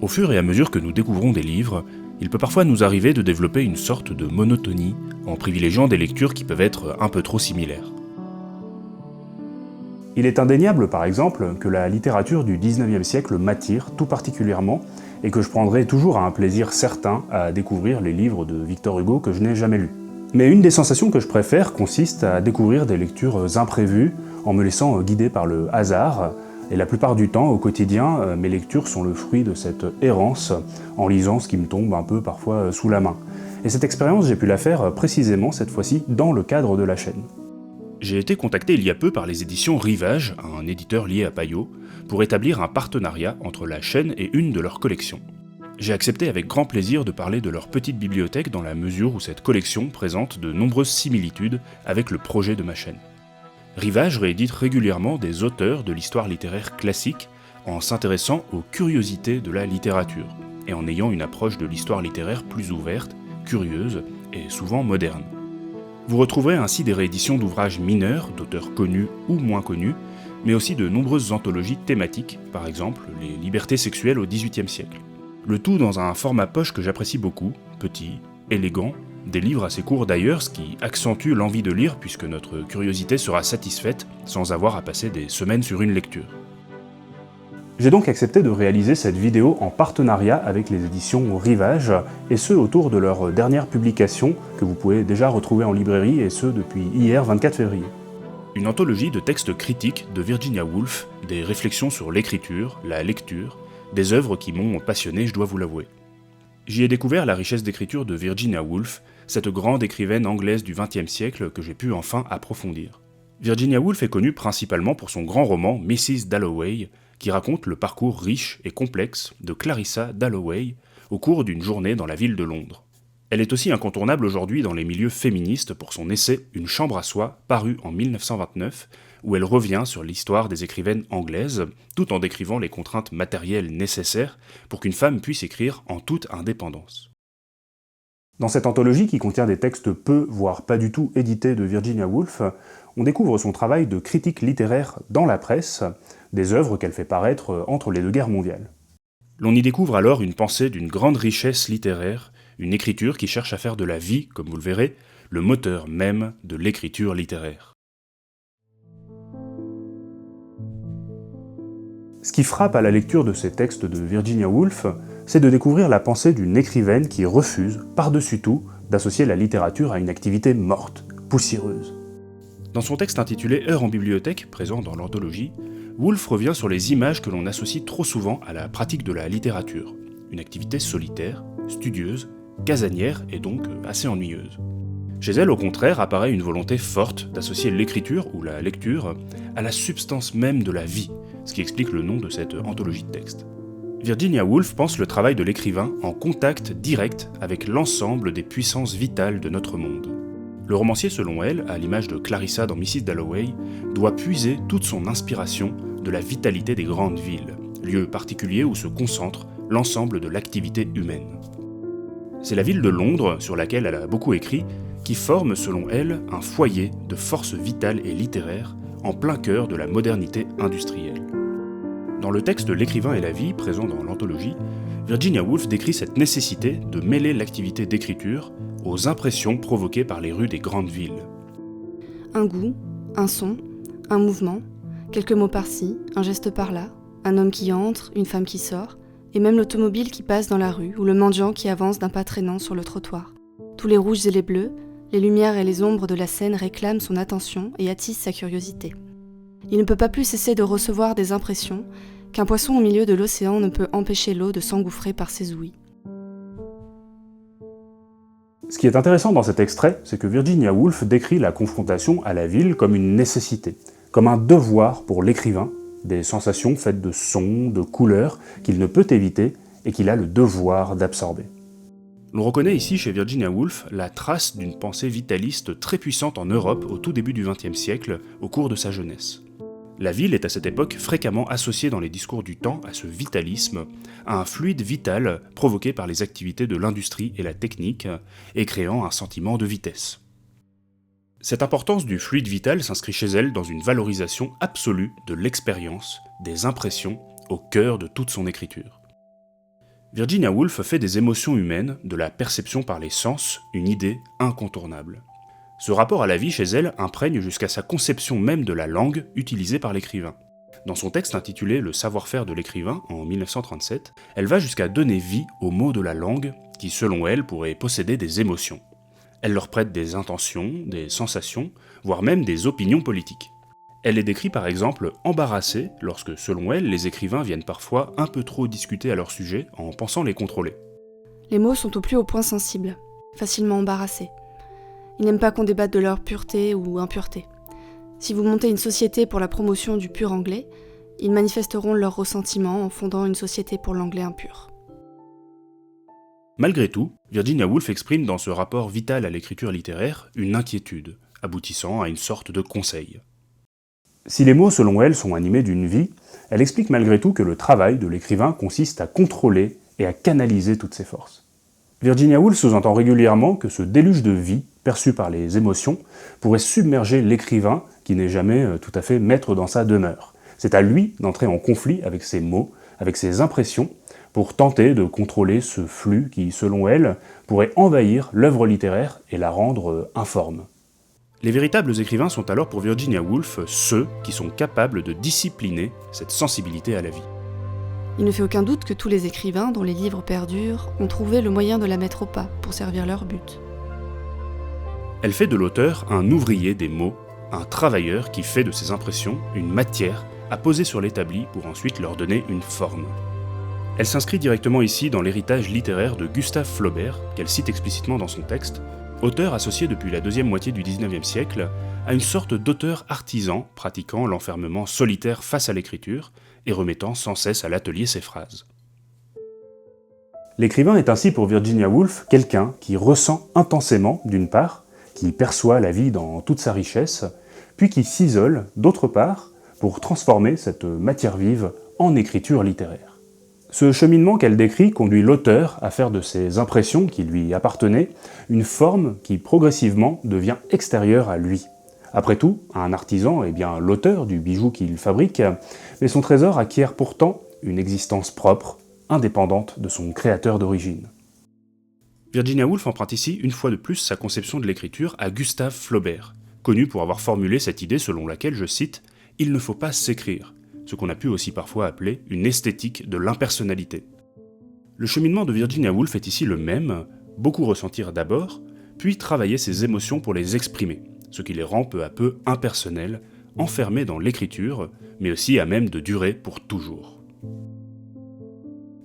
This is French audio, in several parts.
Au fur et à mesure que nous découvrons des livres, il peut parfois nous arriver de développer une sorte de monotonie en privilégiant des lectures qui peuvent être un peu trop similaires. Il est indéniable, par exemple, que la littérature du XIXe siècle m'attire tout particulièrement et que je prendrai toujours un plaisir certain à découvrir les livres de Victor Hugo que je n'ai jamais lus. Mais une des sensations que je préfère consiste à découvrir des lectures imprévues en me laissant guider par le hasard. Et la plupart du temps, au quotidien, mes lectures sont le fruit de cette errance en lisant ce qui me tombe un peu parfois sous la main. Et cette expérience, j'ai pu la faire précisément cette fois-ci dans le cadre de la chaîne. J'ai été contacté il y a peu par les éditions Rivage, un éditeur lié à Payot, pour établir un partenariat entre la chaîne et une de leurs collections. J'ai accepté avec grand plaisir de parler de leur petite bibliothèque dans la mesure où cette collection présente de nombreuses similitudes avec le projet de ma chaîne. Rivage réédite régulièrement des auteurs de l'histoire littéraire classique en s'intéressant aux curiosités de la littérature et en ayant une approche de l'histoire littéraire plus ouverte, curieuse et souvent moderne. Vous retrouverez ainsi des rééditions d'ouvrages mineurs, d'auteurs connus ou moins connus, mais aussi de nombreuses anthologies thématiques, par exemple les libertés sexuelles au XVIIIe siècle. Le tout dans un format poche que j'apprécie beaucoup, petit, élégant, des livres assez courts d'ailleurs, ce qui accentue l'envie de lire puisque notre curiosité sera satisfaite sans avoir à passer des semaines sur une lecture. J'ai donc accepté de réaliser cette vidéo en partenariat avec les éditions Rivage, et ce autour de leur dernière publication que vous pouvez déjà retrouver en librairie, et ce depuis hier 24 février. Une anthologie de textes critiques de Virginia Woolf, des réflexions sur l'écriture, la lecture, des œuvres qui m'ont passionné, je dois vous l'avouer. J'y ai découvert la richesse d'écriture de Virginia Woolf, cette grande écrivaine anglaise du XXe siècle que j'ai pu enfin approfondir. Virginia Woolf est connue principalement pour son grand roman Mrs. Dalloway, qui raconte le parcours riche et complexe de Clarissa Dalloway au cours d'une journée dans la ville de Londres. Elle est aussi incontournable aujourd'hui dans les milieux féministes pour son essai Une chambre à soi, paru en 1929, où elle revient sur l'histoire des écrivaines anglaises, tout en décrivant les contraintes matérielles nécessaires pour qu'une femme puisse écrire en toute indépendance. Dans cette anthologie qui contient des textes peu, voire pas du tout édités de Virginia Woolf, on découvre son travail de critique littéraire dans la presse, des œuvres qu'elle fait paraître entre les deux guerres mondiales. L'on y découvre alors une pensée d'une grande richesse littéraire, une écriture qui cherche à faire de la vie, comme vous le verrez, le moteur même de l'écriture littéraire. Ce qui frappe à la lecture de ces textes de Virginia Woolf, c'est de découvrir la pensée d'une écrivaine qui refuse, par-dessus tout, d'associer la littérature à une activité morte, poussiéreuse. Dans son texte intitulé Heures en bibliothèque, présent dans l'anthologie, Woolf revient sur les images que l'on associe trop souvent à la pratique de la littérature, une activité solitaire, studieuse, casanière et donc assez ennuyeuse. Chez elle, au contraire, apparaît une volonté forte d'associer l'écriture ou la lecture à la substance même de la vie, ce qui explique le nom de cette anthologie de textes. Virginia Woolf pense le travail de l'écrivain en contact direct avec l'ensemble des puissances vitales de notre monde. Le romancier, selon elle, à l'image de Clarissa dans Mrs. Dalloway, doit puiser toute son inspiration de la vitalité des grandes villes, lieu particulier où se concentre l'ensemble de l'activité humaine. C'est la ville de Londres, sur laquelle elle a beaucoup écrit, qui forme, selon elle, un foyer de force vitale et littéraire en plein cœur de la modernité industrielle. Dans le texte L'écrivain et la vie, présent dans l'anthologie, Virginia Woolf décrit cette nécessité de mêler l'activité d'écriture aux impressions provoquées par les rues des grandes villes. Un goût, un son, un mouvement, quelques mots par-ci, un geste par-là, un homme qui entre, une femme qui sort, et même l'automobile qui passe dans la rue ou le mendiant qui avance d'un pas traînant sur le trottoir. Tous les rouges et les bleus, les lumières et les ombres de la scène réclament son attention et attisent sa curiosité. Il ne peut pas plus cesser de recevoir des impressions qu'un poisson au milieu de l'océan ne peut empêcher l'eau de s'engouffrer par ses ouïes. Ce qui est intéressant dans cet extrait, c'est que Virginia Woolf décrit la confrontation à la ville comme une nécessité, comme un devoir pour l'écrivain, des sensations faites de sons, de couleurs, qu'il ne peut éviter et qu'il a le devoir d'absorber. L'on reconnaît ici chez Virginia Woolf la trace d'une pensée vitaliste très puissante en Europe au tout début du XXe siècle, au cours de sa jeunesse. La ville est à cette époque fréquemment associée dans les discours du temps à ce vitalisme, à un fluide vital provoqué par les activités de l'industrie et la technique, et créant un sentiment de vitesse. Cette importance du fluide vital s'inscrit chez elle dans une valorisation absolue de l'expérience, des impressions, au cœur de toute son écriture. Virginia Woolf fait des émotions humaines, de la perception par les sens, une idée incontournable. Ce rapport à la vie chez elle imprègne jusqu'à sa conception même de la langue utilisée par l'écrivain. Dans son texte intitulé « Le savoir-faire de l'écrivain » en 1937, elle va jusqu'à donner vie aux mots de la langue qui, selon elle, pourraient posséder des émotions. Elle leur prête des intentions, des sensations, voire même des opinions politiques. Elle les décrit par exemple embarrassées lorsque, selon elle, les écrivains viennent parfois un peu trop discuter à leur sujet en pensant les contrôler. Les mots sont au plus haut point sensibles, facilement embarrassés. Ils n'aiment pas qu'on débatte de leur pureté ou impureté. Si vous montez une société pour la promotion du pur anglais, ils manifesteront leur ressentiment en fondant une société pour l'anglais impur. Malgré tout, Virginia Woolf exprime dans ce rapport vital à l'écriture littéraire une inquiétude, aboutissant à une sorte de conseil. Si les mots, selon elle, sont animés d'une vie, elle explique malgré tout que le travail de l'écrivain consiste à contrôler et à canaliser toutes ses forces. Virginia Woolf sous-entend régulièrement que ce déluge de vie, perçu par les émotions, pourrait submerger l'écrivain qui n'est jamais tout à fait maître dans sa demeure. C'est à lui d'entrer en conflit avec ses mots, avec ses impressions, pour tenter de contrôler ce flux qui, selon elle, pourrait envahir l'œuvre littéraire et la rendre informe. Les véritables écrivains sont alors pour Virginia Woolf ceux qui sont capables de discipliner cette sensibilité à la vie. Il ne fait aucun doute que tous les écrivains dont les livres perdurent ont trouvé le moyen de la mettre au pas pour servir leur but. Elle fait de l'auteur un ouvrier des mots, un travailleur qui fait de ses impressions une matière à poser sur l'établi pour ensuite leur donner une forme. Elle s'inscrit directement ici dans l'héritage littéraire de Gustave Flaubert, qu'elle cite explicitement dans son texte, auteur associé depuis la deuxième moitié du XIXe siècle à une sorte d'auteur artisan pratiquant l'enfermement solitaire face à l'écriture et remettant sans cesse à l'atelier ses phrases. L'écrivain est ainsi pour Virginia Woolf quelqu'un qui ressent intensément, d'une part, qui perçoit la vie dans toute sa richesse, puis qui s'isole, d'autre part, pour transformer cette matière vive en écriture littéraire. Ce cheminement qu'elle décrit conduit l'auteur à faire de ses impressions qui lui appartenaient une forme qui progressivement devient extérieure à lui. Après tout, un artisan est bien l'auteur du bijou qu'il fabrique, mais son trésor acquiert pourtant une existence propre, indépendante de son créateur d'origine. Virginia Woolf emprunte ici une fois de plus sa conception de l'écriture à Gustave Flaubert, connu pour avoir formulé cette idée selon laquelle, je cite, « Il ne faut pas s'écrire », ce qu'on a pu aussi parfois appeler une esthétique de l'impersonnalité. Le cheminement de Virginia Woolf est ici le même, beaucoup ressentir d'abord, puis travailler ses émotions pour les exprimer, ce qui les rend peu à peu impersonnels, enfermés dans l'écriture, mais aussi à même de durer pour toujours.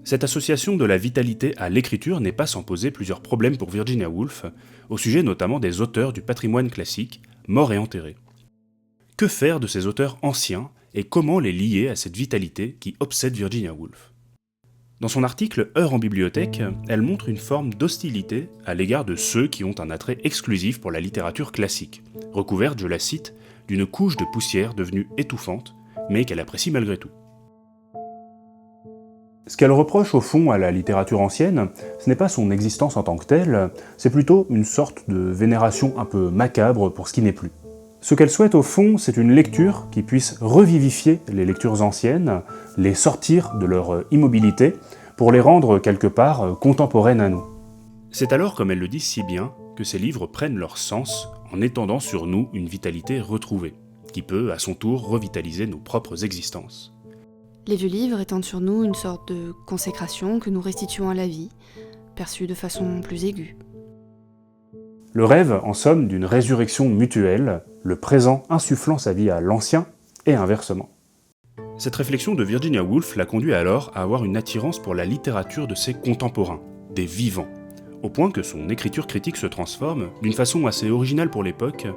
Cette association de la vitalité à l'écriture n'est pas sans poser plusieurs problèmes pour Virginia Woolf, au sujet notamment des auteurs du patrimoine classique, morts et enterrés. Que faire de ces auteurs anciens et comment les lier à cette vitalité qui obsède Virginia Woolf? Dans son article « Heures en bibliothèque », elle montre une forme d'hostilité à l'égard de ceux qui ont un attrait exclusif pour la littérature classique, recouverte, je la cite, d'une couche de poussière devenue étouffante, mais qu'elle apprécie malgré tout. Ce qu'elle reproche au fond à la littérature ancienne, ce n'est pas son existence en tant que telle, c'est plutôt une sorte de vénération un peu macabre pour ce qui n'est plus. Ce qu'elle souhaite au fond, c'est une lecture qui puisse revivifier les lectures anciennes, les sortir de leur immobilité, pour les rendre quelque part contemporaines à nous. C'est alors, comme elle le dit si bien, que ces livres prennent leur sens en étendant sur nous une vitalité retrouvée, qui peut à son tour revitaliser nos propres existences. Les vieux livres étendent sur nous une sorte de consécration que nous restituons à la vie, perçue de façon plus aiguë. Le rêve, en somme, d'une résurrection mutuelle, le présent insufflant sa vie à l'ancien, et inversement. Cette réflexion de Virginia Woolf l'a conduit alors à avoir une attirance pour la littérature de ses contemporains, des vivants, au point que son écriture critique se transforme, d'une façon assez originale pour l'époque,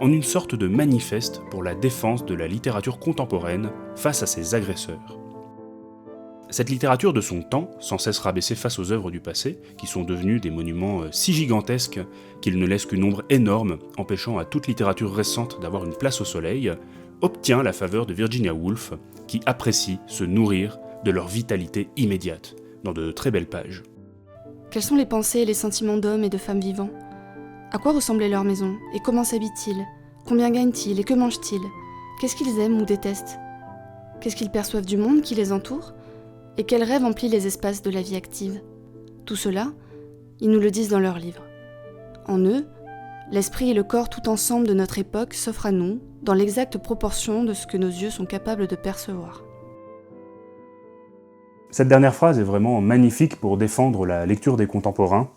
en une sorte de manifeste pour la défense de la littérature contemporaine face à ses agresseurs. Cette littérature de son temps, sans cesse rabaissée face aux œuvres du passé, qui sont devenues des monuments si gigantesques qu'ils ne laissent qu'une ombre énorme, empêchant à toute littérature récente d'avoir une place au soleil, obtient la faveur de Virginia Woolf, qui apprécie se nourrir de leur vitalité immédiate, dans de très belles pages. Quelles sont les pensées et les sentiments d'hommes et de femmes vivants? À quoi ressemblait leur maison? Et comment s'habitent-ils? Combien gagnent-ils? Et que mangent-ils? Qu'est-ce qu'ils aiment ou détestent? Qu'est-ce qu'ils perçoivent du monde qui les entoure? Et quel rêve emplit les espaces de la vie active? Tout cela, ils nous le disent dans leurs livres. En eux, l'esprit et le corps tout ensemble de notre époque s'offrent à nous dans l'exacte proportion de ce que nos yeux sont capables de percevoir. Cette dernière phrase est vraiment magnifique pour défendre la lecture des contemporains.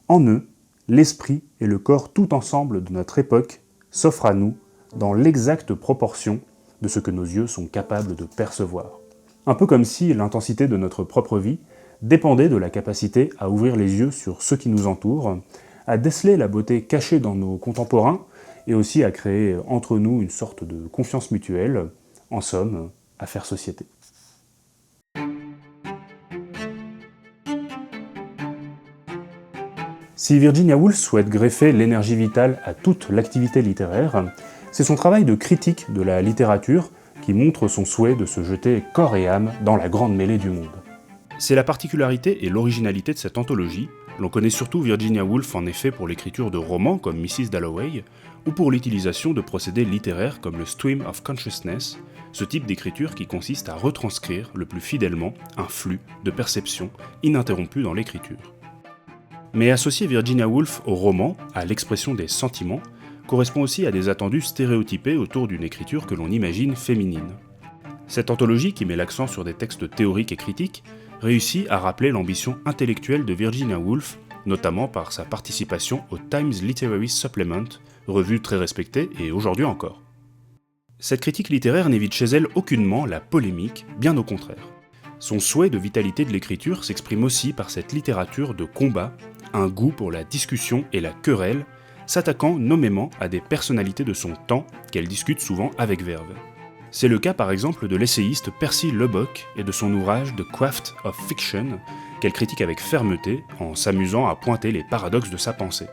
En eux, l'esprit et le corps tout ensemble de notre époque s'offrent à nous dans l'exacte proportion de ce que nos yeux sont capables de percevoir. Un peu comme si l'intensité de notre propre vie dépendait de la capacité à ouvrir les yeux sur ce qui nous entoure, à déceler la beauté cachée dans nos contemporains et aussi à créer entre nous une sorte de confiance mutuelle, en somme, à faire société. Si Virginia Woolf souhaite greffer l'énergie vitale à toute l'activité littéraire, c'est son travail de critique de la littérature qui montre son souhait de se jeter corps et âme dans la grande mêlée du monde. C'est la particularité et l'originalité de cette anthologie. L'on connaît surtout Virginia Woolf en effet pour l'écriture de romans comme Mrs. Dalloway, ou pour l'utilisation de procédés littéraires comme le Stream of Consciousness, ce type d'écriture qui consiste à retranscrire le plus fidèlement un flux de perceptions ininterrompu dans l'écriture. Mais associer Virginia Woolf au roman, à l'expression des sentiments, correspond aussi à des attendus stéréotypés autour d'une écriture que l'on imagine féminine. Cette anthologie, qui met l'accent sur des textes théoriques et critiques, réussit à rappeler l'ambition intellectuelle de Virginia Woolf, notamment par sa participation au Times Literary Supplement, revue très respectée et aujourd'hui encore. Cette critique littéraire n'évite chez elle aucunement la polémique, bien au contraire. Son souhait de vitalité de l'écriture s'exprime aussi par cette littérature de combat, un goût pour la discussion et la querelle, s'attaquant nommément à des personnalités de son temps qu'elle discute souvent avec verve. C'est le cas par exemple de l'essayiste Percy Lubbock et de son ouvrage The Craft of Fiction, qu'elle critique avec fermeté en s'amusant à pointer les paradoxes de sa pensée.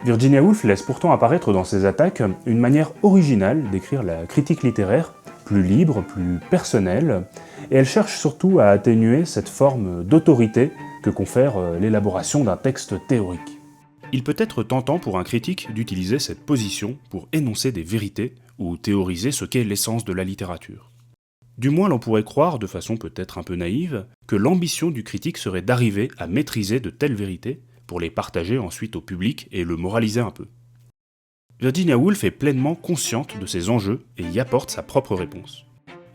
Virginia Woolf laisse pourtant apparaître dans ses attaques une manière originale d'écrire la critique littéraire, plus libre, plus personnelle, et elle cherche surtout à atténuer cette forme d'autorité que confère l'élaboration d'un texte théorique. Il peut être tentant pour un critique d'utiliser cette position pour énoncer des vérités ou théoriser ce qu'est l'essence de la littérature. Du moins l'on pourrait croire, de façon peut-être un peu naïve, que l'ambition du critique serait d'arriver à maîtriser de telles vérités pour les partager ensuite au public et le moraliser un peu. Virginia Woolf est pleinement consciente de ces enjeux et y apporte sa propre réponse.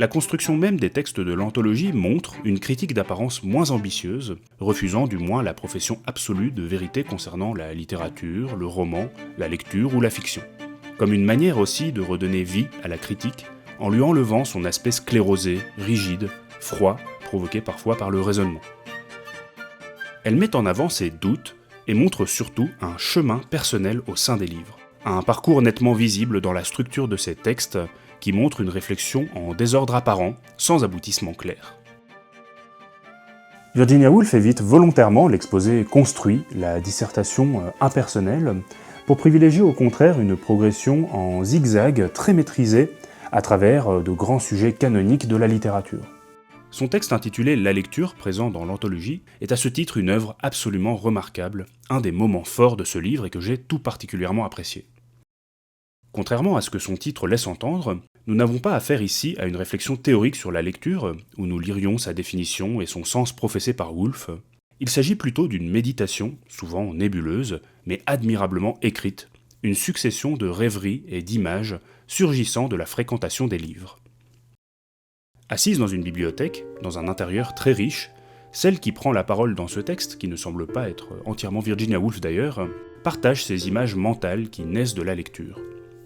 La construction même des textes de l'anthologie montre une critique d'apparence moins ambitieuse, refusant du moins la profession absolue de vérité concernant la littérature, le roman, la lecture ou la fiction. Comme une manière aussi de redonner vie à la critique, en lui enlevant son aspect sclérosé, rigide, froid, provoqué parfois par le raisonnement. Elle met en avant ses doutes et montre surtout un chemin personnel au sein des livres. Un parcours nettement visible dans la structure de ses textes qui montre une réflexion en désordre apparent, sans aboutissement clair. Virginia Woolf évite volontairement l'exposé construit, la dissertation impersonnelle, pour privilégier au contraire une progression en zigzag très maîtrisée à travers de grands sujets canoniques de la littérature. Son texte intitulé La lecture, présent dans l'anthologie, est à ce titre une œuvre absolument remarquable, un des moments forts de ce livre et que j'ai tout particulièrement apprécié. Contrairement à ce que son titre laisse entendre, nous n'avons pas affaire ici à une réflexion théorique sur la lecture, où nous lirions sa définition et son sens professé par Woolf. Il s'agit plutôt d'une méditation, souvent nébuleuse, mais admirablement écrite, une succession de rêveries et d'images surgissant de la fréquentation des livres. Assise dans une bibliothèque, dans un intérieur très riche, celle qui prend la parole dans ce texte, qui ne semble pas être entièrement Virginia Woolf d'ailleurs, partage ces images mentales qui naissent de la lecture.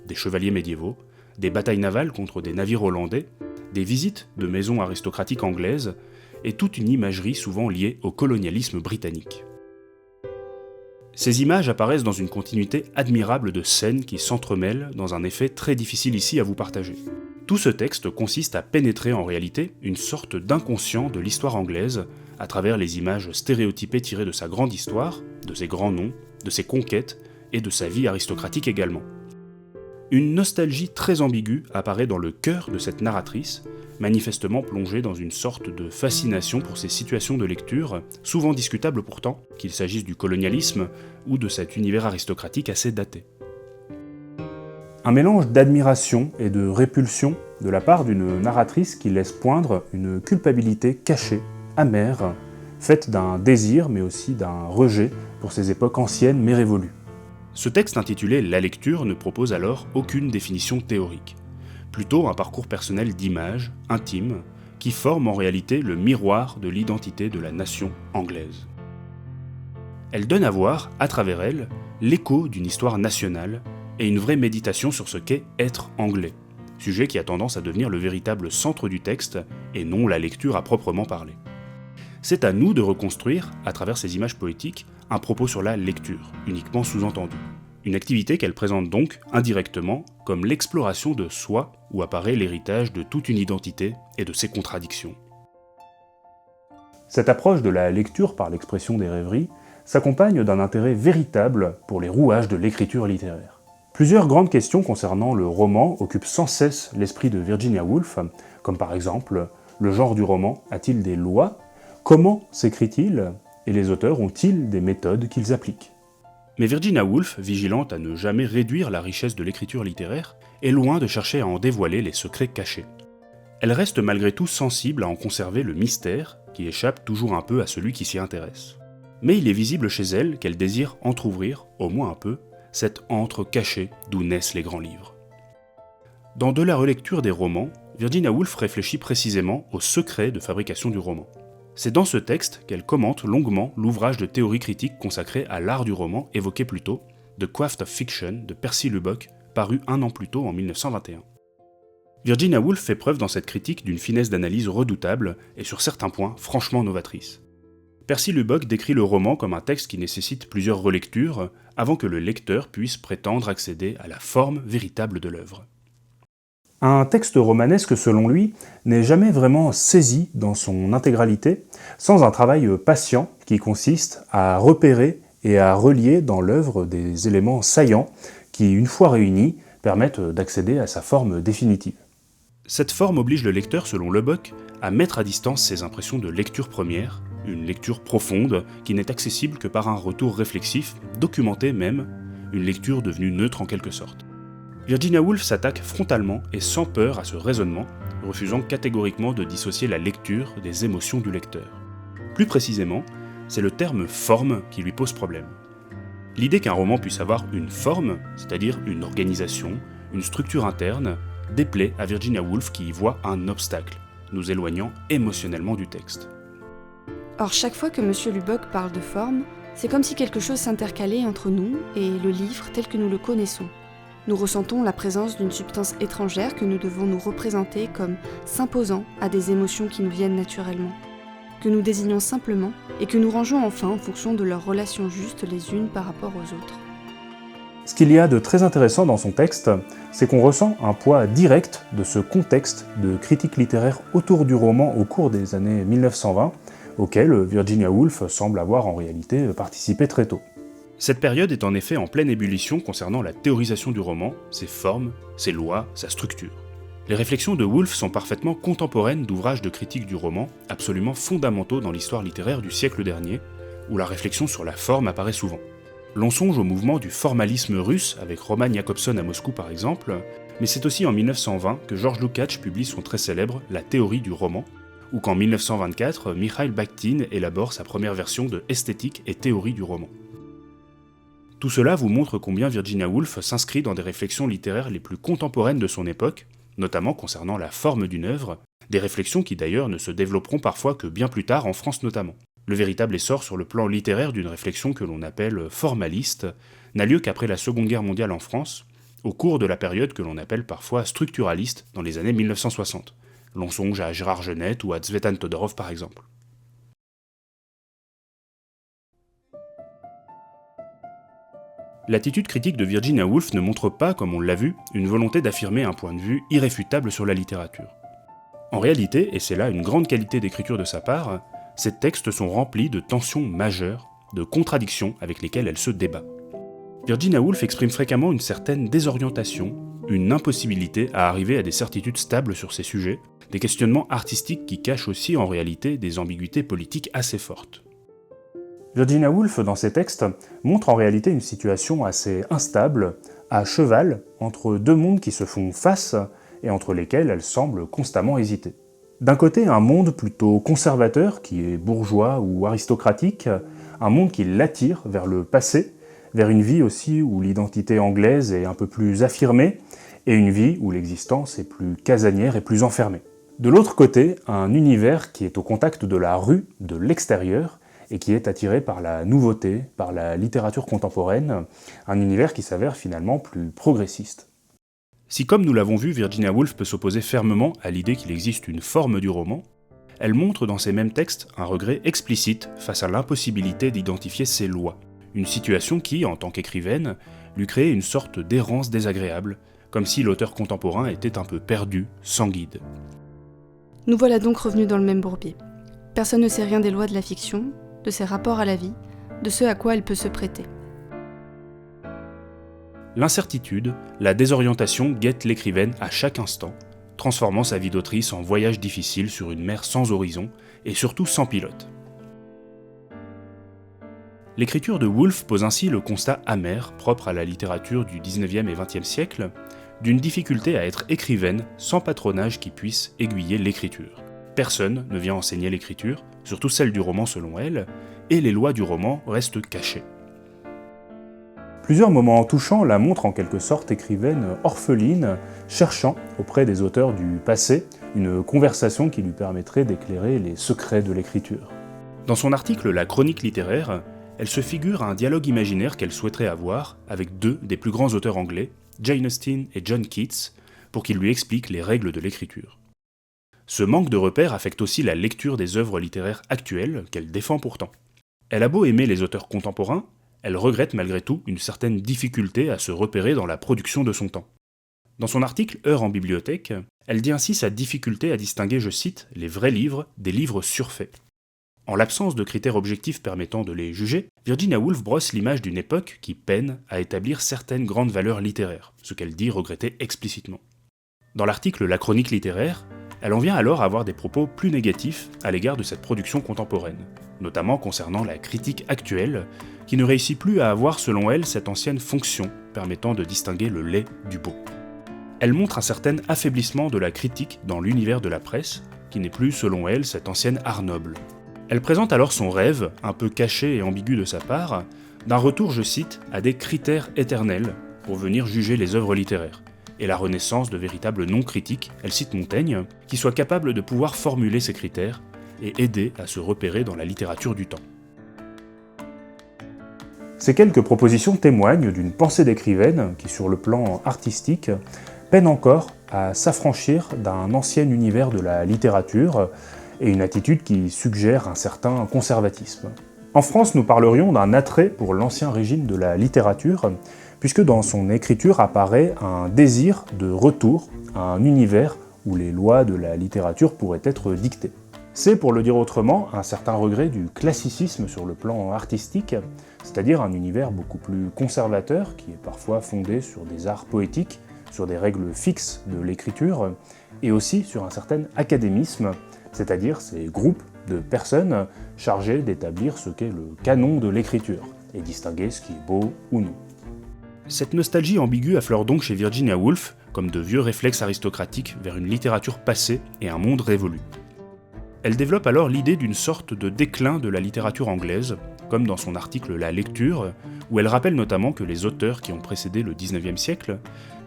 Des chevaliers médiévaux, des batailles navales contre des navires hollandais, des visites de maisons aristocratiques anglaises, et toute une imagerie souvent liée au colonialisme britannique. Ces images apparaissent dans une continuité admirable de scènes qui s'entremêlent dans un effet très difficile ici à vous partager. Tout ce texte consiste à pénétrer en réalité une sorte d'inconscient de l'histoire anglaise à travers les images stéréotypées tirées de sa grande histoire, de ses grands noms, de ses conquêtes et de sa vie aristocratique également. Une nostalgie très ambiguë apparaît dans le cœur de cette narratrice, manifestement plongée dans une sorte de fascination pour ces situations de lecture, souvent discutables pourtant, qu'il s'agisse du colonialisme ou de cet univers aristocratique assez daté. Un mélange d'admiration et de répulsion de la part d'une narratrice qui laisse poindre une culpabilité cachée, amère, faite d'un désir mais aussi d'un rejet pour ces époques anciennes mais révolues. Ce texte intitulé La lecture ne propose alors aucune définition théorique, plutôt un parcours personnel d'images, intimes, qui forme en réalité le miroir de l'identité de la nation anglaise. Elle donne à voir, à travers elle, l'écho d'une histoire nationale et une vraie méditation sur ce qu'est être anglais, sujet qui a tendance à devenir le véritable centre du texte et non la lecture à proprement parler. C'est à nous de reconstruire, à travers ces images poétiques, un propos sur la lecture, uniquement sous-entendu. Une activité qu'elle présente donc, indirectement, comme l'exploration de soi où apparaît l'héritage de toute une identité et de ses contradictions. Cette approche de la lecture par l'expression des rêveries s'accompagne d'un intérêt véritable pour les rouages de l'écriture littéraire. Plusieurs grandes questions concernant le roman occupent sans cesse l'esprit de Virginia Woolf, comme par exemple, le genre du roman a-t-il des lois ? Comment s'écrit-il ? Et les auteurs ont-ils des méthodes qu'ils appliquent ? Mais Virginia Woolf, vigilante à ne jamais réduire la richesse de l'écriture littéraire, est loin de chercher à en dévoiler les secrets cachés. Elle reste malgré tout sensible à en conserver le mystère, qui échappe toujours un peu à celui qui s'y intéresse. Mais il est visible chez elle qu'elle désire entr'ouvrir, au moins un peu, cet antre caché d'où naissent les grands livres. Dans De la relecture des romans, Virginia Woolf réfléchit précisément au secret de fabrication du roman. C'est dans ce texte qu'elle commente longuement l'ouvrage de théorie critique consacré à l'art du roman évoqué plus tôt, The Craft of Fiction de Percy Lubbock, paru un an plus tôt en 1921. Virginia Woolf fait preuve dans cette critique d'une finesse d'analyse redoutable et sur certains points franchement novatrice. Percy Lubbock décrit le roman comme un texte qui nécessite plusieurs relectures avant que le lecteur puisse prétendre accéder à la forme véritable de l'œuvre. Un texte romanesque, selon lui, n'est jamais vraiment saisi dans son intégralité sans un travail patient qui consiste à repérer et à relier dans l'œuvre des éléments saillants qui, une fois réunis, permettent d'accéder à sa forme définitive. Cette forme oblige le lecteur, selon Lubbock, à mettre à distance ses impressions de lecture première, une lecture profonde qui n'est accessible que par un retour réflexif, documenté même, une lecture devenue neutre en quelque sorte. Virginia Woolf s'attaque frontalement et sans peur à ce raisonnement, refusant catégoriquement de dissocier la lecture des émotions du lecteur. Plus précisément, c'est le terme « forme » qui lui pose problème. L'idée qu'un roman puisse avoir une forme, c'est-à-dire une organisation, une structure interne, déplaît à Virginia Woolf qui y voit un obstacle, nous éloignant émotionnellement du texte. Or, chaque fois que M. Lubbock parle de forme, c'est comme si quelque chose s'intercalait entre nous et le livre tel que nous le connaissons. Nous ressentons la présence d'une substance étrangère que nous devons nous représenter comme s'imposant à des émotions qui nous viennent naturellement, que nous désignons simplement et que nous rangeons enfin en fonction de leurs relations justes les unes par rapport aux autres. Ce qu'il y a de très intéressant dans son texte, c'est qu'on ressent un poids direct de ce contexte de critique littéraire autour du roman au cours des années 1920, auquel Virginia Woolf semble avoir en réalité participé très tôt. Cette période est en effet en pleine ébullition concernant la théorisation du roman, ses formes, ses lois, sa structure. Les réflexions de Woolf sont parfaitement contemporaines d'ouvrages de critique du roman, absolument fondamentaux dans l'histoire littéraire du siècle dernier, où la réflexion sur la forme apparaît souvent. L'on songe au mouvement du formalisme russe, avec Roman Jakobson à Moscou par exemple, mais c'est aussi en 1920 que George Lukács publie son très célèbre La théorie du roman, ou qu'en 1924, Mikhail Bakhtin élabore sa première version de Esthétique et théorie du roman. Tout cela vous montre combien Virginia Woolf s'inscrit dans des réflexions littéraires les plus contemporaines de son époque, notamment concernant la forme d'une œuvre, des réflexions qui d'ailleurs ne se développeront parfois que bien plus tard en France notamment. Le véritable essor sur le plan littéraire d'une réflexion que l'on appelle formaliste n'a lieu qu'après la Seconde Guerre mondiale en France, au cours de la période que l'on appelle parfois structuraliste dans les années 1960. L'on songe à Gérard Genette ou à Tzvetan Todorov par exemple. L'attitude critique de Virginia Woolf ne montre pas, comme on l'a vu, une volonté d'affirmer un point de vue irréfutable sur la littérature. En réalité, et c'est là une grande qualité d'écriture de sa part, ces textes sont remplis de tensions majeures, de contradictions avec lesquelles elle se débat. Virginia Woolf exprime fréquemment une certaine désorientation, une impossibilité à arriver à des certitudes stables sur ces sujets, des questionnements artistiques qui cachent aussi en réalité des ambiguïtés politiques assez fortes. Virginia Woolf, dans ses textes, montre en réalité une situation assez instable, à cheval entre deux mondes qui se font face et entre lesquels elle semble constamment hésiter. D'un côté, un monde plutôt conservateur, qui est bourgeois ou aristocratique, un monde qui l'attire vers le passé, vers une vie aussi où l'identité anglaise est un peu plus affirmée, et une vie où l'existence est plus casanière et plus enfermée. De l'autre côté, un univers qui est au contact de la rue, de l'extérieur, et qui est attiré par la nouveauté, par la littérature contemporaine, un univers qui s'avère finalement plus progressiste. Si, comme nous l'avons vu, Virginia Woolf peut s'opposer fermement à l'idée qu'il existe une forme du roman, elle montre dans ces mêmes textes un regret explicite face à l'impossibilité d'identifier ses lois, une situation qui, en tant qu'écrivaine, lui créait une sorte d'errance désagréable, comme si l'auteur contemporain était un peu perdu, sans guide. Nous voilà donc revenus dans le même bourbier. Personne ne sait rien des lois de la fiction, de ses rapports à la vie, de ce à quoi elle peut se prêter. L'incertitude, la désorientation guettent l'écrivaine à chaque instant, transformant sa vie d'autrice en voyage difficile sur une mer sans horizon et surtout sans pilote. L'écriture de Woolf pose ainsi le constat amer, propre à la littérature du 19e et 20e siècle, d'une difficulté à être écrivaine sans patronage qui puisse aiguiller l'écriture. Personne ne vient enseigner l'écriture, surtout celle du roman selon elle, et les lois du roman restent cachées. Plusieurs moments touchants la montrent en quelque sorte écrivaine orpheline, cherchant, auprès des auteurs du passé, une conversation qui lui permettrait d'éclairer les secrets de l'écriture. Dans son article « La chronique littéraire », elle se figure un dialogue imaginaire qu'elle souhaiterait avoir avec deux des plus grands auteurs anglais, Jane Austen et John Keats, pour qu'ils lui expliquent les règles de l'écriture. Ce manque de repères affecte aussi la lecture des œuvres littéraires actuelles qu'elle défend pourtant. Elle a beau aimer les auteurs contemporains, elle regrette malgré tout une certaine difficulté à se repérer dans la production de son temps. Dans son article « Heures en bibliothèque », elle dit ainsi sa difficulté à distinguer, je cite, « les vrais livres des livres surfaits ». En l'absence de critères objectifs permettant de les juger, Virginia Woolf brosse l'image d'une époque qui peine à établir certaines grandes valeurs littéraires, ce qu'elle dit regretter explicitement. Dans l'article « La chronique littéraire », elle en vient alors à avoir des propos plus négatifs à l'égard de cette production contemporaine, notamment concernant la critique actuelle, qui ne réussit plus à avoir selon elle cette ancienne fonction permettant de distinguer le laid du beau. Elle montre un certain affaiblissement de la critique dans l'univers de la presse, qui n'est plus selon elle cet ancien art noble. Elle présente alors son rêve, un peu caché et ambigu de sa part, d'un retour, je cite, à des critères éternels pour venir juger les œuvres littéraires, et la renaissance de véritables non-critiques, elle cite Montaigne, qui soient capables de pouvoir formuler ces critères et aider à se repérer dans la littérature du temps. Ces quelques propositions témoignent d'une pensée d'écrivaine qui, sur le plan artistique, peine encore à s'affranchir d'un ancien univers de la littérature et une attitude qui suggère un certain conservatisme. En France, nous parlerions d'un attrait pour l'ancien régime de la littérature, puisque dans son écriture apparaît un désir de retour à un univers où les lois de la littérature pourraient être dictées. C'est, pour le dire autrement, un certain regret du classicisme sur le plan artistique, c'est-à-dire un univers beaucoup plus conservateur, qui est parfois fondé sur des arts poétiques, sur des règles fixes de l'écriture, et aussi sur un certain académisme, c'est-à-dire ces groupes de personnes chargées d'établir ce qu'est le canon de l'écriture, et distinguer ce qui est beau ou non. Cette nostalgie ambiguë affleure donc chez Virginia Woolf, comme de vieux réflexes aristocratiques vers une littérature passée et un monde révolu. Elle développe alors l'idée d'une sorte de déclin de la littérature anglaise, comme dans son article « La lecture », où elle rappelle notamment que les auteurs qui ont précédé le XIXe siècle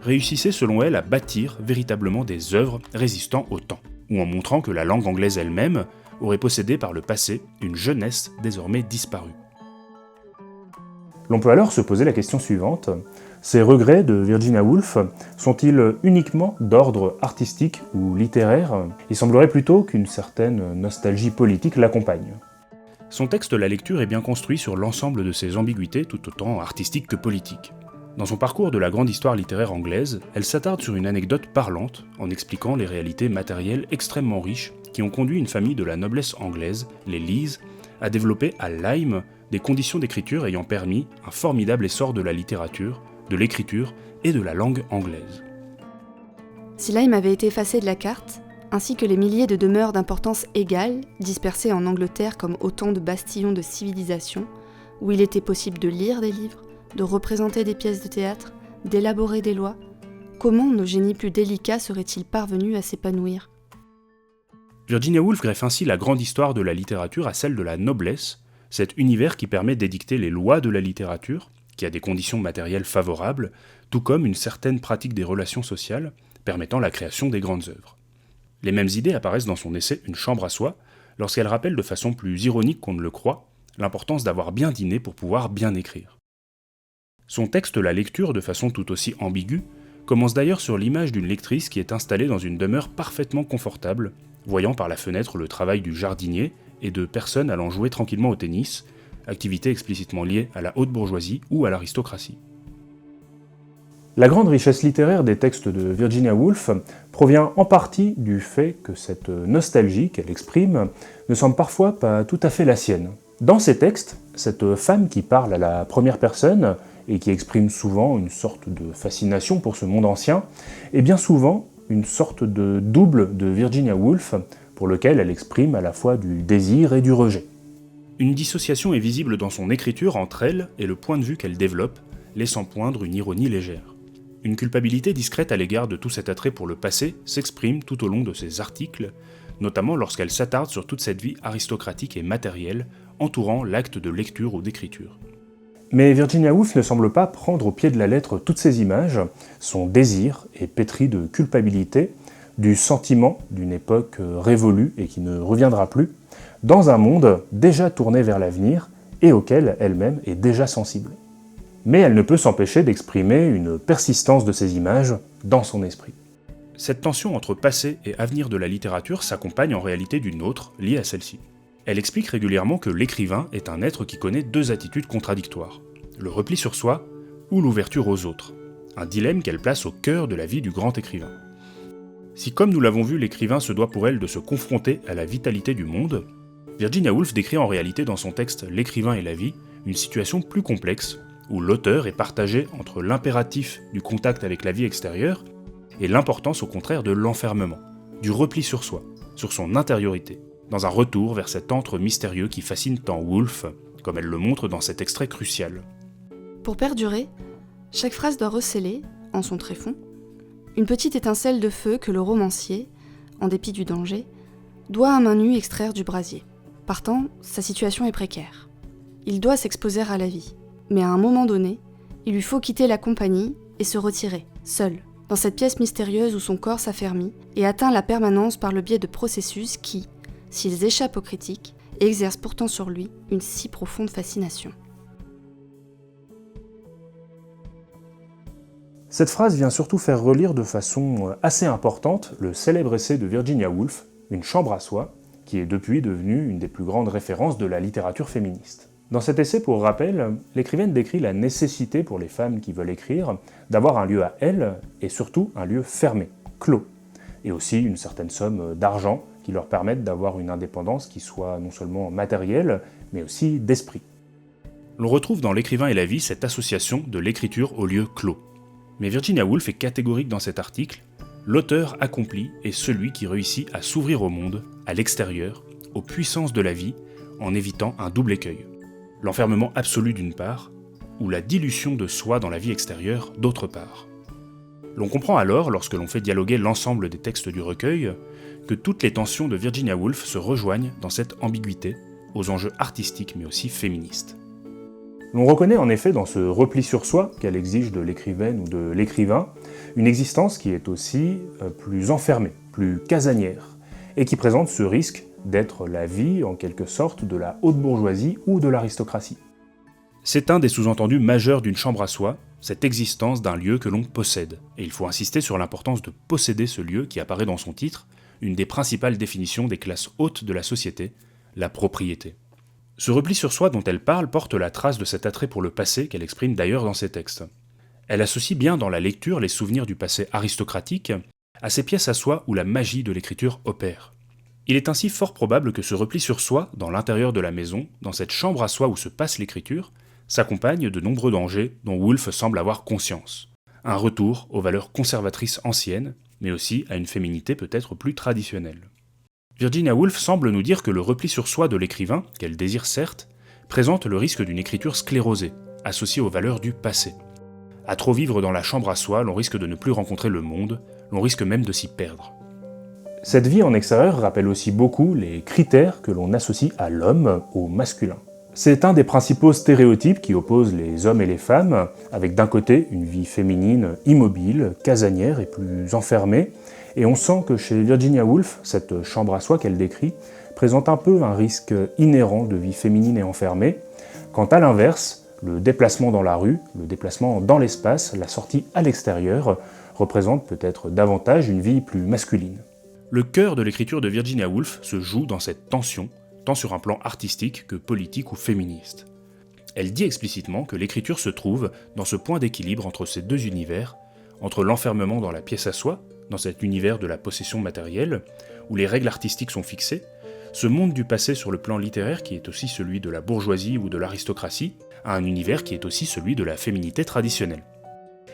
réussissaient selon elle à bâtir véritablement des œuvres résistant au temps, ou en montrant que la langue anglaise elle-même aurait possédé par le passé une jeunesse désormais disparue. L'on peut alors se poser la question suivante. Ces regrets de Virginia Woolf sont-ils uniquement d'ordre artistique ou littéraire ? Il semblerait plutôt qu'une certaine nostalgie politique l'accompagne. Son texte La lecture est bien construit sur l'ensemble de ses ambiguïtés tout autant artistiques que politiques. Dans son parcours de la grande histoire littéraire anglaise, elle s'attarde sur une anecdote parlante en expliquant les réalités matérielles extrêmement riches qui ont conduit une famille de la noblesse anglaise, les Lees, à développer à Lyme des conditions d'écriture ayant permis un formidable essor de la littérature, de l'écriture et de la langue anglaise. Si Lyme avait été effacé de la carte, ainsi que les milliers de demeures d'importance égale, dispersées en Angleterre comme autant de bastillons de civilisation, où il était possible de lire des livres, de représenter des pièces de théâtre, d'élaborer des lois, comment nos génies plus délicats seraient-ils parvenus à s'épanouir ? Virginia Woolf greffe ainsi la grande histoire de la littérature à celle de la noblesse, cet univers qui permet d'édicter les lois de la littérature, qui a des conditions matérielles favorables, tout comme une certaine pratique des relations sociales, permettant la création des grandes œuvres. Les mêmes idées apparaissent dans son essai Une chambre à soi, lorsqu'elle rappelle de façon plus ironique qu'on ne le croit, l'importance d'avoir bien dîné pour pouvoir bien écrire. Son texte La lecture, de façon tout aussi ambiguë, commence d'ailleurs sur l'image d'une lectrice qui est installée dans une demeure parfaitement confortable, voyant par la fenêtre le travail du jardinier et de personnes allant jouer tranquillement au tennis, activité explicitement liée à la haute bourgeoisie ou à l'aristocratie. La grande richesse littéraire des textes de Virginia Woolf provient en partie du fait que cette nostalgie qu'elle exprime ne semble parfois pas tout à fait la sienne. Dans ces textes, cette femme qui parle à la première personne et qui exprime souvent une sorte de fascination pour ce monde ancien est bien souvent une sorte de double de Virginia Woolf pour lequel elle exprime à la fois du désir et du rejet. Une dissociation est visible dans son écriture entre elle et le point de vue qu'elle développe, laissant poindre une ironie légère. Une culpabilité discrète à l'égard de tout cet attrait pour le passé s'exprime tout au long de ses articles, notamment lorsqu'elle s'attarde sur toute cette vie aristocratique et matérielle entourant l'acte de lecture ou d'écriture. Mais Virginia Woolf ne semble pas prendre au pied de la lettre toutes ces images. Son désir est pétri de culpabilité, du sentiment d'une époque révolue et qui ne reviendra plus, dans un monde déjà tourné vers l'avenir et auquel elle-même est déjà sensible. Mais elle ne peut s'empêcher d'exprimer une persistance de ces images dans son esprit. Cette tension entre passé et avenir de la littérature s'accompagne en réalité d'une autre, liée à celle-ci. Elle explique régulièrement que l'écrivain est un être qui connaît deux attitudes contradictoires, le repli sur soi ou l'ouverture aux autres, un dilemme qu'elle place au cœur de la vie du grand écrivain. Si, comme nous l'avons vu, l'écrivain se doit pour elle de se confronter à la vitalité du monde, Virginia Woolf décrit en réalité dans son texte L'écrivain et la vie une situation plus complexe, où l'auteur est partagé entre l'impératif du contact avec la vie extérieure et l'importance au contraire de l'enfermement, du repli sur soi, sur son intériorité, dans un retour vers cet antre mystérieux qui fascine tant Woolf, comme elle le montre dans cet extrait crucial. Pour perdurer, chaque phrase doit recéler, en son tréfonds, une petite étincelle de feu que le romancier, en dépit du danger, doit à main nue extraire du brasier. Partant, sa situation est précaire. Il doit s'exposer à la vie. Mais à un moment donné, il lui faut quitter la compagnie et se retirer, seul, dans cette pièce mystérieuse où son corps s'affermit et atteint la permanence par le biais de processus qui, s'ils échappent aux critiques, exercent pourtant sur lui une si profonde fascination. Cette phrase vient surtout faire relire de façon assez importante le célèbre essai de Virginia Woolf, Une chambre à soi, qui est depuis devenu une des plus grandes références de la littérature féministe. Dans cet essai, pour rappel, l'écrivaine décrit la nécessité pour les femmes qui veulent écrire d'avoir un lieu à elles, et surtout un lieu fermé, clos, et aussi une certaine somme d'argent qui leur permette d'avoir une indépendance qui soit non seulement matérielle, mais aussi d'esprit. L'on retrouve dans L'écrivain et la vie cette association de l'écriture au lieu clos. Mais Virginia Woolf est catégorique dans cet article, l'auteur accompli est celui qui réussit à s'ouvrir au monde, à l'extérieur, aux puissances de la vie, en évitant un double écueil. L'enfermement absolu d'une part, ou la dilution de soi dans la vie extérieure d'autre part. L'on comprend alors, lorsque l'on fait dialoguer l'ensemble des textes du recueil, que toutes les tensions de Virginia Woolf se rejoignent dans cette ambiguïté, aux enjeux artistiques mais aussi féministes. L'on reconnaît en effet dans ce repli sur soi qu'elle exige de l'écrivaine ou de l'écrivain, une existence qui est aussi plus enfermée, plus casanière, et qui présente ce risque d'être la vie, en quelque sorte, de la haute bourgeoisie ou de l'aristocratie. C'est un des sous-entendus majeurs d'une chambre à soi, cette existence d'un lieu que l'on possède. Et il faut insister sur l'importance de posséder ce lieu qui apparaît dans son titre, une des principales définitions des classes hautes de la société, la propriété. Ce repli sur soi dont elle parle porte la trace de cet attrait pour le passé qu'elle exprime d'ailleurs dans ses textes. Elle associe bien dans la lecture les souvenirs du passé aristocratique à ces pièces à soi où la magie de l'écriture opère. Il est ainsi fort probable que ce repli sur soi, dans l'intérieur de la maison, dans cette chambre à soi où se passe l'écriture, s'accompagne de nombreux dangers dont Woolf semble avoir conscience. Un retour aux valeurs conservatrices anciennes, mais aussi à une féminité peut-être plus traditionnelle. Virginia Woolf semble nous dire que le repli sur soi de l'écrivain, qu'elle désire certes, présente le risque d'une écriture sclérosée, associée aux valeurs du passé. À trop vivre dans la chambre à soi, l'on risque de ne plus rencontrer le monde, l'on risque même de s'y perdre. Cette vie en extérieur rappelle aussi beaucoup les critères que l'on associe à l'homme, au masculin. C'est un des principaux stéréotypes qui opposent les hommes et les femmes, avec d'un côté une vie féminine immobile, casanière et plus enfermée, et on sent que chez Virginia Woolf, cette chambre à soi qu'elle décrit, présente un peu un risque inhérent de vie féminine et enfermée, quand à l'inverse, le déplacement dans la rue, le déplacement dans l'espace, la sortie à l'extérieur, représente peut-être davantage une vie plus masculine. Le cœur de l'écriture de Virginia Woolf se joue dans cette tension, tant sur un plan artistique que politique ou féministe. Elle dit explicitement que l'écriture se trouve dans ce point d'équilibre entre ces deux univers, entre l'enfermement dans la pièce à soi, dans cet univers de la possession matérielle, où les règles artistiques sont fixées, ce monde du passé sur le plan littéraire qui est aussi celui de la bourgeoisie ou de l'aristocratie, à un univers qui est aussi celui de la féminité traditionnelle.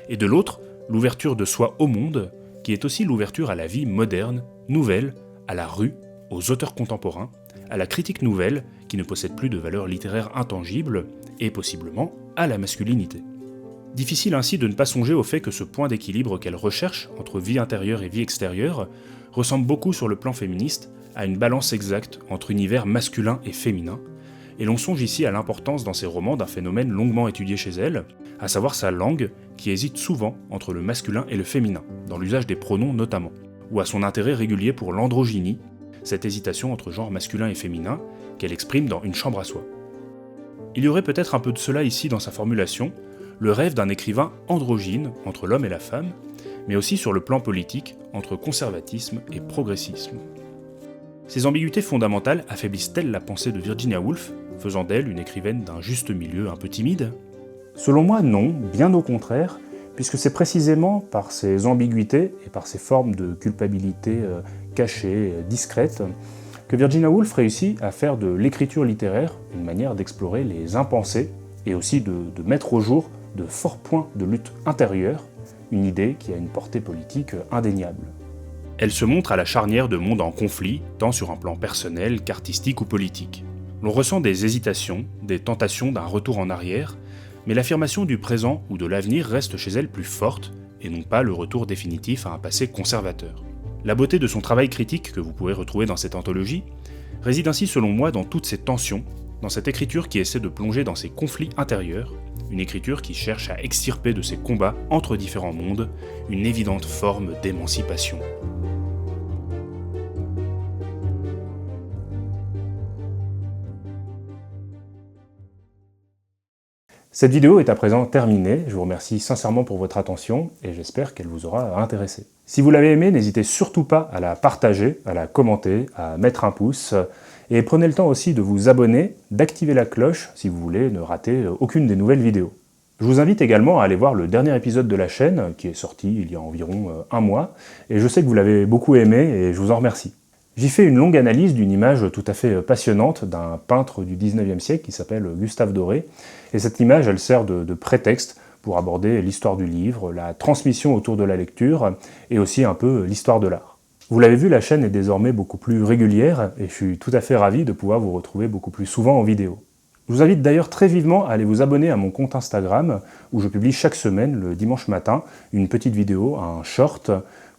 Et de l'autre, l'ouverture de soi au monde, qui est aussi l'ouverture à la vie moderne, nouvelle, à la rue, aux auteurs contemporains, à la critique nouvelle, qui ne possède plus de valeur littéraire intangible, et possiblement à la masculinité. Difficile ainsi de ne pas songer au fait que ce point d'équilibre qu'elle recherche entre vie intérieure et vie extérieure ressemble beaucoup sur le plan féministe à une balance exacte entre univers masculin et féminin, et l'on songe ici à l'importance dans ses romans d'un phénomène longuement étudié chez elle, à savoir sa langue qui hésite souvent entre le masculin et le féminin, dans l'usage des pronoms notamment, ou à son intérêt régulier pour l'androgynie, cette hésitation entre genre masculin et féminin qu'elle exprime dans Une chambre à soi. Il y aurait peut-être un peu de cela ici dans sa formulation, le rêve d'un écrivain androgyne entre l'homme et la femme, mais aussi sur le plan politique entre conservatisme et progressisme. Ces ambiguïtés fondamentales affaiblissent-elles la pensée de Virginia Woolf, faisant d'elle une écrivaine d'un juste milieu un peu timide ? Selon moi, non, bien au contraire, puisque c'est précisément par ces ambiguïtés et par ces formes de culpabilité cachées, discrètes, que Virginia Woolf réussit à faire de l'écriture littéraire une manière d'explorer les impensés et aussi de mettre au jour de forts points de lutte intérieure, une idée qui a une portée politique indéniable. Elle se montre à la charnière de mondes en conflit, tant sur un plan personnel qu'artistique ou politique. L'on ressent des hésitations, des tentations d'un retour en arrière, mais l'affirmation du présent ou de l'avenir reste chez elle plus forte, et non pas le retour définitif à un passé conservateur. La beauté de son travail critique, que vous pourrez retrouver dans cette anthologie, réside ainsi selon moi dans toutes ces tensions, dans cette écriture qui essaie de plonger dans ses conflits intérieurs, une écriture qui cherche à extirper de ces combats entre différents mondes une évidente forme d'émancipation. Cette vidéo est à présent terminée, je vous remercie sincèrement pour votre attention et j'espère qu'elle vous aura intéressé. Si vous l'avez aimée, n'hésitez surtout pas à la partager, à la commenter, à mettre un pouce et prenez le temps aussi de vous abonner, d'activer la cloche si vous voulez ne rater aucune des nouvelles vidéos. Je vous invite également à aller voir le dernier épisode de la chaîne qui est sorti il y a environ un mois et je sais que vous l'avez beaucoup aimé et je vous en remercie. J'y fais une longue analyse d'une image tout à fait passionnante d'un peintre du 19e siècle qui s'appelle Gustave Doré. Et cette image, elle sert de prétexte pour aborder l'histoire du livre, la transmission autour de la lecture et aussi un peu l'histoire de l'art. Vous l'avez vu, la chaîne est désormais beaucoup plus régulière et je suis tout à fait ravi de pouvoir vous retrouver beaucoup plus souvent en vidéo. Je vous invite d'ailleurs très vivement à aller vous abonner à mon compte Instagram où je publie chaque semaine, le dimanche matin, une petite vidéo, un short,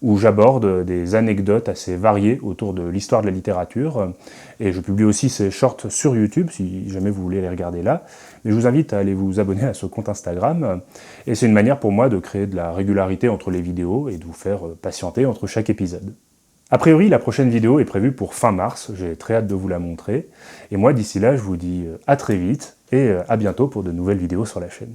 où j'aborde des anecdotes assez variées autour de l'histoire de la littérature. Et je publie aussi ces shorts sur YouTube, si jamais vous voulez les regarder là. Mais je vous invite à aller vous abonner à ce compte Instagram. Et c'est une manière pour moi de créer de la régularité entre les vidéos et de vous faire patienter entre chaque épisode. A priori, la prochaine vidéo est prévue pour fin mars, j'ai très hâte de vous la montrer. Et moi, d'ici là, je vous dis à très vite et à bientôt pour de nouvelles vidéos sur la chaîne.